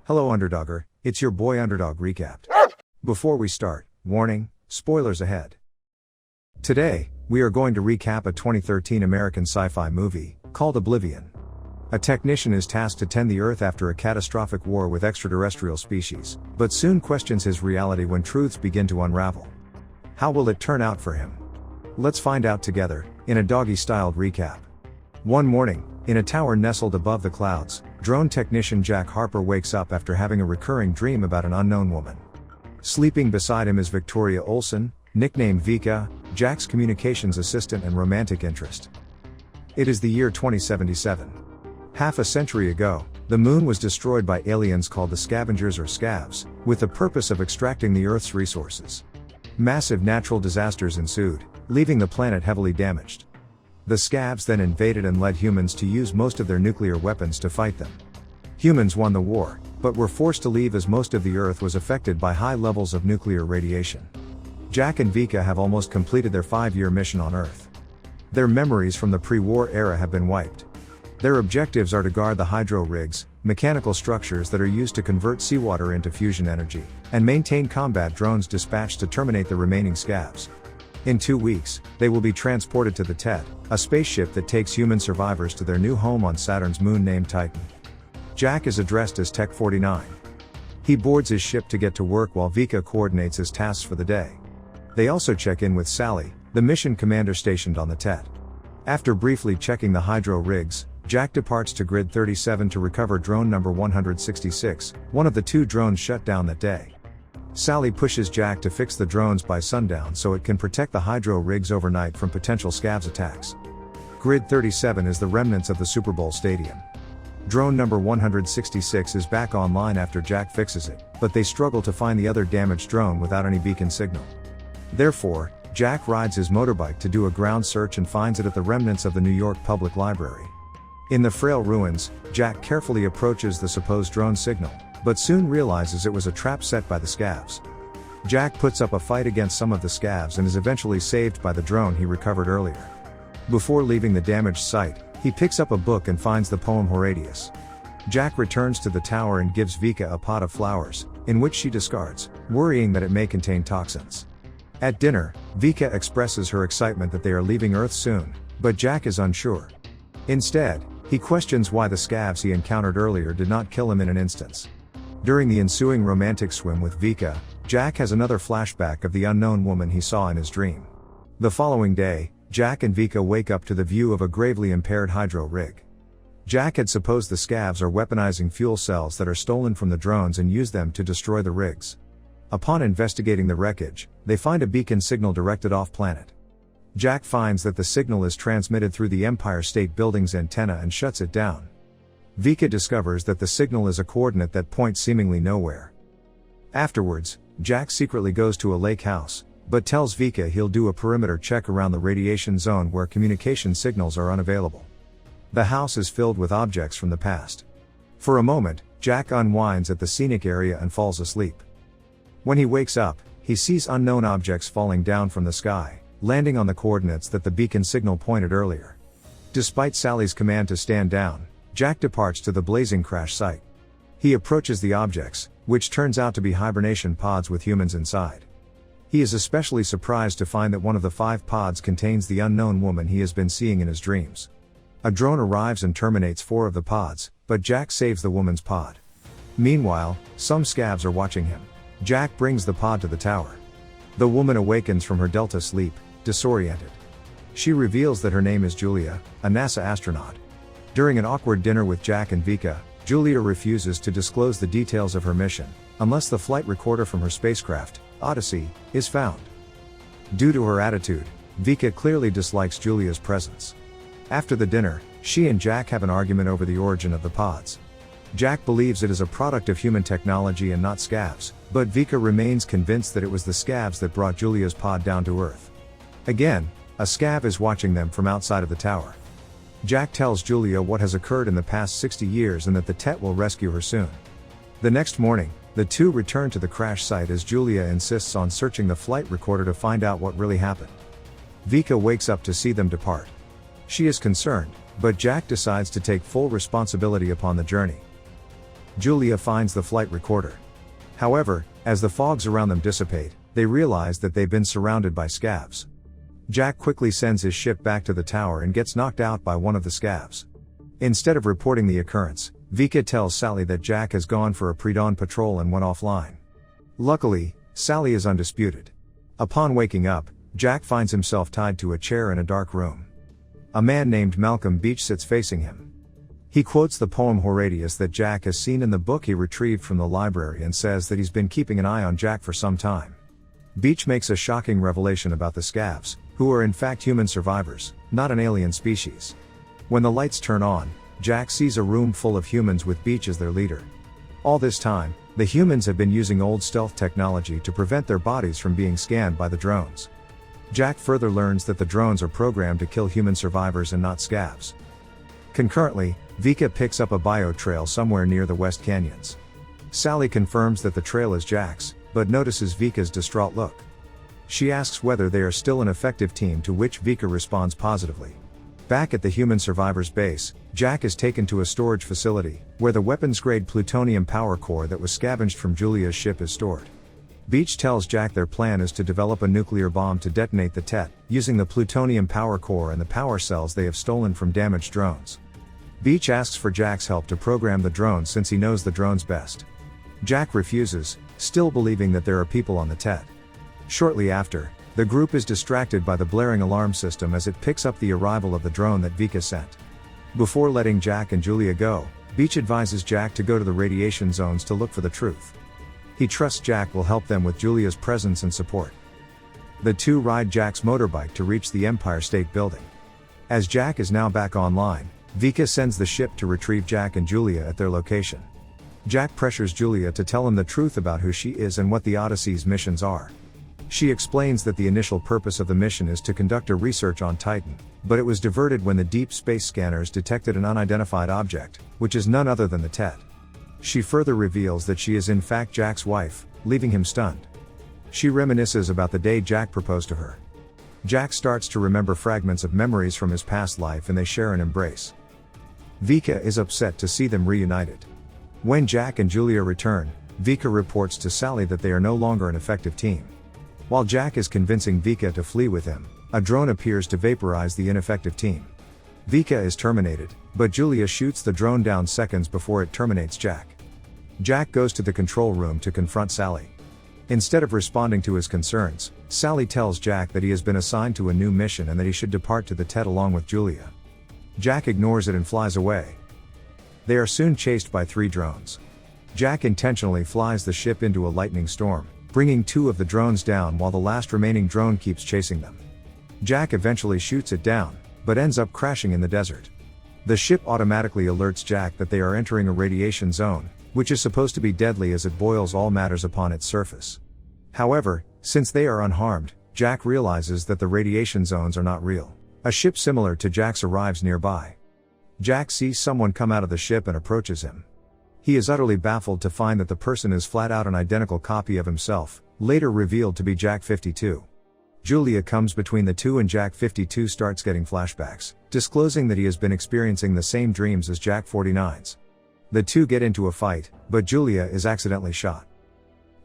Hello Underdogger, it's your boy Underdog Recapped. Before we start, warning, spoilers ahead. Today, we are going to recap a 2013 American sci-fi movie, called Oblivion. A technician is tasked to tend the Earth after a catastrophic war with extraterrestrial species, but soon questions his reality when truths begin to unravel. How will it turn out for him? Let's find out together, in a doggy-styled recap. One morning, in a tower nestled above the clouds, drone technician Jack Harper wakes up after having a recurring dream about an unknown woman. Sleeping beside him is Victoria Olsen, nicknamed Vika, Jack's communications assistant and romantic interest. It is the year 2077. Half a century ago, the moon was destroyed by aliens called the Scavengers or Scavs, with the purpose of extracting the Earth's resources. Massive natural disasters ensued, leaving the planet heavily damaged. The Scavs then invaded and led humans to use most of their nuclear weapons to fight them. Humans won the war, but were forced to leave as most of the Earth was affected by high levels of nuclear radiation. Jack and Vika have almost completed their 5-year mission on Earth. Their memories from the pre-war era have been wiped. Their objectives are to guard the hydro rigs, mechanical structures that are used to convert seawater into fusion energy, and maintain combat drones dispatched to terminate the remaining Scavs. In 2 weeks, they will be transported to the Tet, a spaceship that takes human survivors to their new home on Saturn's moon named Titan. Jack is addressed as Tech 49. He boards his ship to get to work while Vika coordinates his tasks for the day. They also check in with Sally, the mission commander stationed on the Tet. After briefly checking the hydro rigs, Jack departs to Grid 37 to recover drone number 166, one of the 2 drones shut down that day. Sally pushes Jack to fix the drones by sundown so it can protect the hydro rigs overnight from potential Scavs attacks. Grid 37 is the remnants of the Super Bowl stadium. Drone number 166 is back online after Jack fixes it, but they struggle to find the other damaged drone without any beacon signal. Therefore, Jack rides his motorbike to do a ground search and finds it at the remnants of the New York Public Library. In the frail ruins, Jack carefully approaches the supposed drone signal, but soon realizes it was a trap set by the Scavs. Jack puts up a fight against some of the Scavs and is eventually saved by the drone he recovered earlier. Before leaving the damaged site, he picks up a book and finds the poem Horatius. Jack returns to the tower and gives Vika a pot of flowers, in which she discards, worrying that it may contain toxins. At dinner, Vika expresses her excitement that they are leaving Earth soon, but Jack is unsure. Instead, he questions why the Scavs he encountered earlier did not kill him in an instant. During the ensuing romantic swim with Vika, Jack has another flashback of the unknown woman he saw in his dream. The following day, Jack and Vika wake up to the view of a gravely impaired hydro rig. Jack had supposed the Scavs are weaponizing fuel cells that are stolen from the drones and use them to destroy the rigs. Upon investigating the wreckage, they find a beacon signal directed off-planet. Jack finds that the signal is transmitted through the Empire State Building's antenna and shuts it down. Vika discovers that the signal is a coordinate that points seemingly nowhere. Afterwards, Jack secretly goes to a lake house, but tells Vika he'll do a perimeter check around the radiation zone where communication signals are unavailable. The house is filled with objects from the past. For a moment, Jack unwinds at the scenic area and falls asleep. When he wakes up, he sees unknown objects falling down from the sky, landing on the coordinates that the beacon signal pointed earlier. Despite Sally's command to stand down, Jack departs to the blazing crash site. He approaches the objects, which turns out to be hibernation pods with humans inside. He is especially surprised to find that one of the 5 pods contains the unknown woman he has been seeing in his dreams. A drone arrives and terminates 4 of the pods, but Jack saves the woman's pod. Meanwhile, some Scavs are watching him. Jack brings the pod to the tower. The woman awakens from her delta sleep, disoriented. She reveals that her name is Julia, a NASA astronaut. During an awkward dinner with Jack and Vika, Julia refuses to disclose the details of her mission, unless the flight recorder from her spacecraft, Odyssey, is found. Due to her attitude, Vika clearly dislikes Julia's presence. After the dinner, she and Jack have an argument over the origin of the pods. Jack believes it is a product of human technology and not Scavs, but Vika remains convinced that it was the Scavs that brought Julia's pod down to Earth. Again, a Scav is watching them from outside of the tower. Jack tells Julia what has occurred in the past 60 years and that the Tet will rescue her soon. The next morning, the 2 return to the crash site as Julia insists on searching the flight recorder to find out what really happened. Vika wakes up to see them depart. She is concerned, but Jack decides to take full responsibility upon the journey. Julia finds the flight recorder. However, as the fogs around them dissipate, they realize that they've been surrounded by scavs. Jack quickly sends his ship back to the tower and gets knocked out by one of the scavs. Instead of reporting the occurrence, Vika tells Sally that Jack has gone for a pre-dawn patrol and went offline. Luckily, Sally is undisputed. Upon waking up, Jack finds himself tied to a chair in a dark room. A man named Malcolm Beach sits facing him. He quotes the poem Horatius that Jack has seen in the book he retrieved from the library and says that he's been keeping an eye on Jack for some time. Beach makes a shocking revelation about the scavs, who are in fact human survivors, not an alien species. When the lights turn on, Jack sees a room full of humans with Beach as their leader. All this time, the humans have been using old stealth technology to prevent their bodies from being scanned by the drones. Jack further learns that the drones are programmed to kill human survivors and not scavs. Concurrently, Vika picks up a bio trail somewhere near the West Canyons. Sally confirms that the trail is Jack's, but notices Vika's distraught look. She asks whether they are still an effective team, to which Vika responds positively. Back at the human survivors' base, Jack is taken to a storage facility, where the weapons-grade plutonium power core that was scavenged from Julia's ship is stored. Beach tells Jack their plan is to develop a nuclear bomb to detonate the TET, using the plutonium power core and the power cells they have stolen from damaged drones. Beach asks for Jack's help to program the drones since he knows the drones best. Jack refuses, still believing that there are people on the TET. Shortly after, the group is distracted by the blaring alarm system as it picks up the arrival of the drone that Vika sent. Before letting Jack and Julia go, Beach advises Jack to go to the radiation zones to look for the truth. He trusts Jack will help them with Julia's presence and support. The two ride Jack's motorbike to reach the Empire State Building. As Jack is now back online, Vika sends the ship to retrieve Jack and Julia at their location. Jack pressures Julia to tell him the truth about who she is and what the Odyssey's missions are. She explains that the initial purpose of the mission is to conduct a research on Titan, but it was diverted when the deep space scanners detected an unidentified object, which is none other than the TET. She further reveals that she is in fact Jack's wife, leaving him stunned. She reminisces about the day Jack proposed to her. Jack starts to remember fragments of memories from his past life and they share an embrace. Vika is upset to see them reunited. When Jack and Julia return, Vika reports to Sally that they are no longer an effective team. While Jack is convincing Vika to flee with him, a drone appears to vaporize the ineffective team. Vika is terminated, but Julia shoots the drone down seconds before it terminates Jack. Jack goes to the control room to confront Sally. Instead of responding to his concerns, Sally tells Jack that he has been assigned to a new mission and that he should depart to the TET along with Julia. Jack ignores it and flies away. They are soon chased by 3 drones. Jack intentionally flies the ship into a lightning storm, bringing 2 of the drones down while the last remaining drone keeps chasing them. Jack eventually shoots it down, but ends up crashing in the desert. The ship automatically alerts Jack that they are entering a radiation zone, which is supposed to be deadly as it boils all matters upon its surface. However, since they are unharmed, Jack realizes that the radiation zones are not real. A ship similar to Jack's arrives nearby. Jack sees someone come out of the ship and approaches him. He is utterly baffled to find that the person is flat out an identical copy of himself, later revealed to be Jack 52. Julia comes between the two and Jack 52 starts getting flashbacks, disclosing that he has been experiencing the same dreams as Jack 49's. The two get into a fight, but Julia is accidentally shot.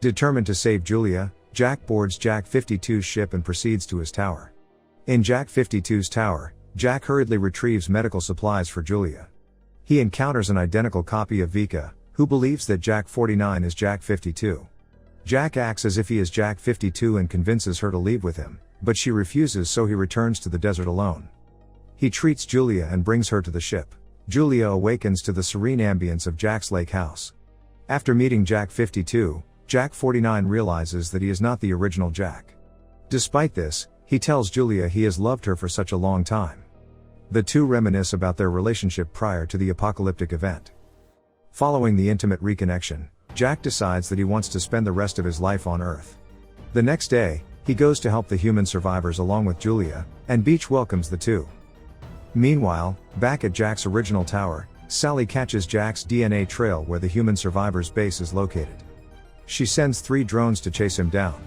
Determined to save Julia, Jack boards Jack 52's ship and proceeds to his tower. In Jack 52's tower, Jack hurriedly retrieves medical supplies for Julia. He encounters an identical copy of Vika, who believes that Jack 49 is Jack 52. Jack acts as if he is Jack 52 and convinces her to leave with him, but she refuses, so he returns to the desert alone. He treats Julia and brings her to the ship. Julia awakens to the serene ambience of Jack's lake house. After meeting Jack 52, Jack 49 realizes that he is not the original Jack. Despite this, he tells Julia he has loved her for such a long time. The two reminisce about their relationship prior to the apocalyptic event. Following the intimate reconnection, Jack decides that he wants to spend the rest of his life on Earth. The next day, he goes to help the human survivors along with Julia, and Beach welcomes the two. Meanwhile, back at Jack's original tower, Sally catches Jack's DNA trail where the human survivors' base is located. She sends 3 drones to chase him down.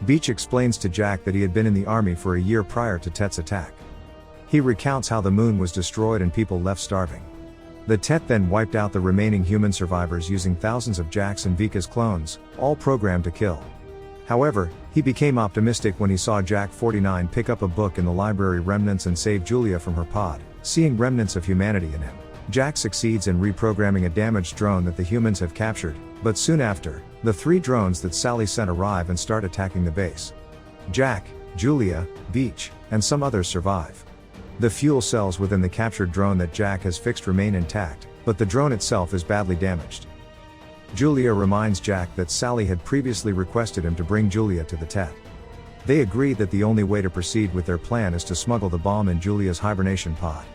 Beach explains to Jack that he had been in the army for a year prior to TET's attack. He recounts how the moon was destroyed and people left starving. The Tet then wiped out the remaining human survivors using thousands of Jack's and Vika's clones, all programmed to kill. However, he became optimistic when he saw Jack 49 pick up a book in the library remnants and save Julia from her pod, seeing remnants of humanity in him. Jack succeeds in reprogramming a damaged drone that the humans have captured, but soon after, the 3 drones that Sally sent arrive and start attacking the base. Jack, Julia, Beach, and some others survive. The fuel cells within the captured drone that Jack has fixed remain intact, but the drone itself is badly damaged. Julia reminds Jack that Sally had previously requested him to bring Julia to the Tet. They agree that the only way to proceed with their plan is to smuggle the bomb in Julia's hibernation pod.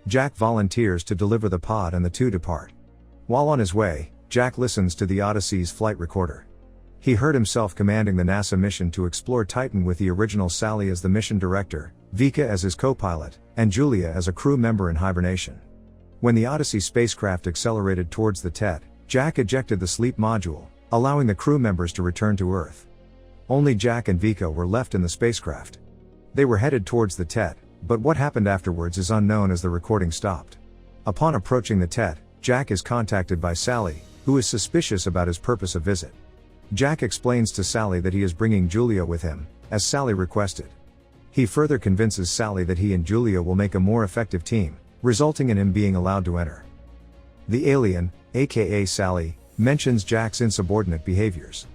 Jack volunteers to deliver the pod and the two depart. While on his way, Jack listens to the Odyssey's flight recorder. He heard himself commanding the NASA mission to explore Titan with the original Sally as the mission director, Vika as his co-pilot, and Julia as a crew member in hibernation. When the Odyssey spacecraft accelerated towards the Tet, Jack ejected the sleep module, allowing the crew members to return to Earth. Only Jack and Vika were left in the spacecraft. They were headed towards the Tet, but what happened afterwards is unknown as the recording stopped. Upon approaching the Tet, Jack is contacted by Sally, who is suspicious about his purpose of visit. Jack explains to Sally that he is bringing Julia with him, as Sally requested. He further convinces Sally that he and Julia will make a more effective team, resulting in him being allowed to enter. The alien, aka Sally, mentions Jack's insubordinate behaviors.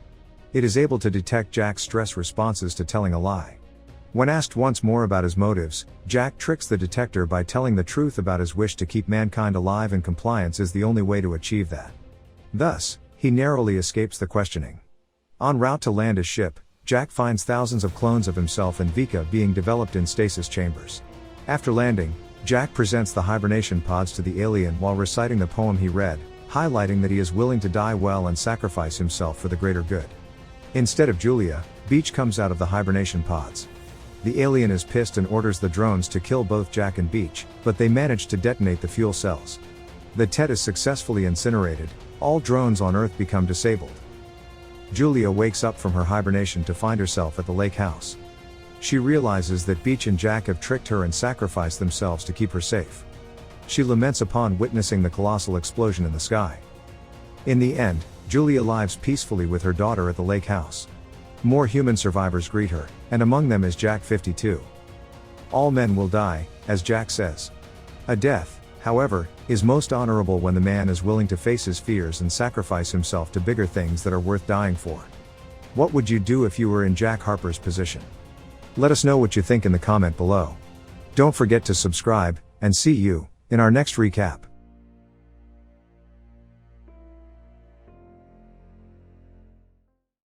It is able to detect Jack's stress responses to telling a lie. When asked once more about his motives, Jack tricks the detector by telling the truth about his wish to keep mankind alive, and compliance is the only way to achieve that. Thus, he narrowly escapes the questioning. En route to land his ship, Jack finds thousands of clones of himself and Vika being developed in stasis chambers. After landing, Jack presents the hibernation pods to the alien while reciting the poem he read, highlighting that he is willing to die well and sacrifice himself for the greater good. Instead of Julia, Beach comes out of the hibernation pods. The alien is pissed and orders the drones to kill both Jack and Beach, but they manage to detonate the fuel cells. The Tet is successfully incinerated, all drones on Earth become disabled. Julia wakes up from her hibernation to find herself at the lake house. She realizes that Beach and Jack have tricked her and sacrificed themselves to keep her safe. She laments upon witnessing the colossal explosion in the sky. In the end, Julia lives peacefully with her daughter at the lake house. More human survivors greet her, and among them is Jack 52. All men will die, as Jack says. A death, however, is most honorable when the man is willing to face his fears and sacrifice himself to bigger things that are worth dying for. What would you do if you were in Jack Harper's position? Let us know what you think in the comment below. Don't forget to subscribe, and see you in our next recap.